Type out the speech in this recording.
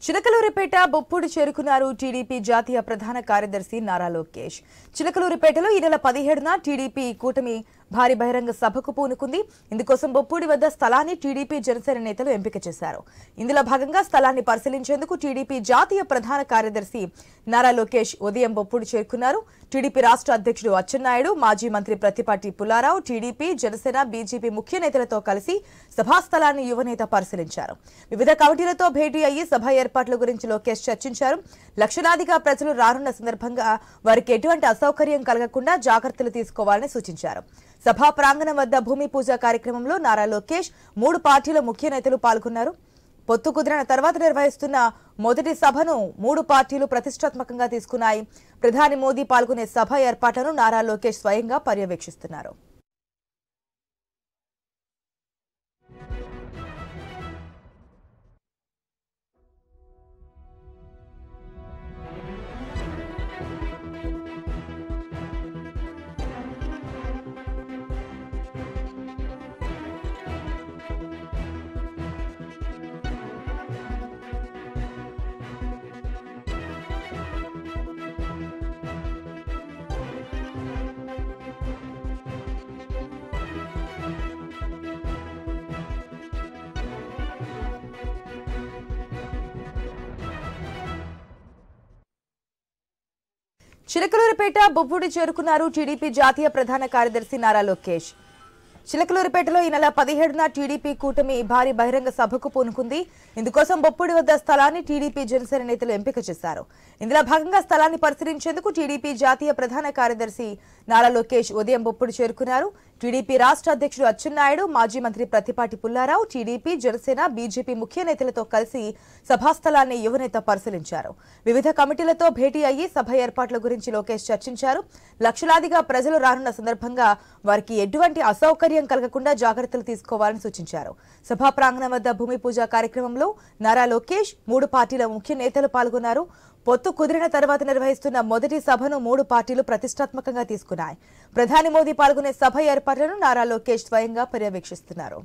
చిలకలూరిపేట బొప్పుడు చేరుకున్నారు టీడీపీ జాతీయ ప్రధాన కార్యదర్శి నారా లోకేష్. చిలకలూరిపేటలో ఈ నెల 17న టీడీపీ కూటమి భారీ బహిరంగ సభకు పూనుకుంది. ఇందుకోసం బొప్పూడి వద్ద స్థలాన్ని టీడీపీ జనసేన నేతలు ఎంపిక చేశారు. ఇందులో భాగంగా స్థలాన్ని పరిశీలించేందుకు టీడీపీ జాతీయ ప్రధాన కార్యదర్శి నారా లోకేష్ ఉదయం బొప్పూడి చేరుకున్నారు. టీడీపీ రాష్ట్ర అధ్యక్షుడు అచ్చెన్నాయుడు, మాజీ మంత్రి ప్రత్తిపాటి పుల్లారావు, టీడీపీ, జనసేన, బీజేపీ ముఖ్య నేతలతో కలిసి సభాస్థలాన్ని యువనేత పరిశీలించారు. వివిధ కమిటీలతో భేటీ అయ్యి సభ ఏర్పాట్ల గురించి లోకేష్ చర్చించారు. లక్షలాదిగా ప్రజలు రానున్న సందర్భంగా వారికి ఎటువంటి అసౌకర్యం కలగకుండా జాగ్రత్తలు తీసుకోవాలని సూచించారు. సభా ప్రాంగణం వద్ద భూమి పూజ కార్యక్రమంలో నారా లోకేష్ 3 పార్టీల ముఖ్య నేతలు పాల్గొన్నారు. పొత్తు కుదిరిన తర్వాత నిర్వహిస్తున్న మొదటి సభను 3 పార్టీలు ప్రతిష్టాత్మకంగా తీసుకున్నాయి. ప్రధాని మోదీ పాల్గొనే సభ ఏర్పాట్లను నారా లోకేష్ స్వయంగా పర్యవేక్షిస్తున్నారు. చిలకలూరిపేట బొప్పూడి చేరుకున్నారు టీడీపీ జాతీయ ప్రధాన కార్యదర్శి నారా లోకేష్. చిలకలూరిపేటలో ఈ నెల 17న టీడీపీ కూటమి భారీ బహిరంగ సభకు పూనుకుంది. ఇందుకోసం బొప్పూడి వద్ద స్థలాన్ని టీడీపీ జనసేన నేతలు ఎంపిక చేశారు. ఇందులో భాగంగా స్థలాన్ని పరిశీలించేందుకు టీడీపీ జాతీయ ప్రధాన కార్యదర్శి నారా లోకేష్ ఉదయం బొప్పూడి చేరుకున్నారు. టీడీపీ రాష్ట్ర అధ్యక్షుడు అచ్చెన్నాయుడు, మాజీ మంత్రి ప్రత్తిపాటి పుల్లారావు, టీడీపీ, జనసేన, బీజేపీ ముఖ్య నేతలతో కలిసి సభాస్థలాన్ని యువనేత పరిశీలించారు. వివిధ కమిటీలతో భేటీ అయ్యి సభ ఏర్పాట్ల గురించి లోకేష్ చర్చించారు. లక్షలాదిగా ప్రజలు రానున్న సందర్భంగా వారికి ఎటువంటి అసౌకర్యం కలగకుండా జాగ్రత్తలు తీసుకోవాలని సూచించారు. సభా ప్రాంగణం వద్ద భూమి పూజ కార్యక్రమంలో నారా లోకేష్ 3 పార్టీల ముఖ్య నేతలు పాల్గొన్నారు. పొత్తు కుదిరిన తర్వాత నిర్వహిస్తున్న మొదటి సభను 3 పార్టీలు ప్రతిష్టాత్మకంగా తీసుకున్నాయి. ప్రధాని మోదీ పాల్గొనే సభ ఏర్పాట్లను నారా లోకేష్ స్వయంగా పర్యవేక్షిస్తున్నారు.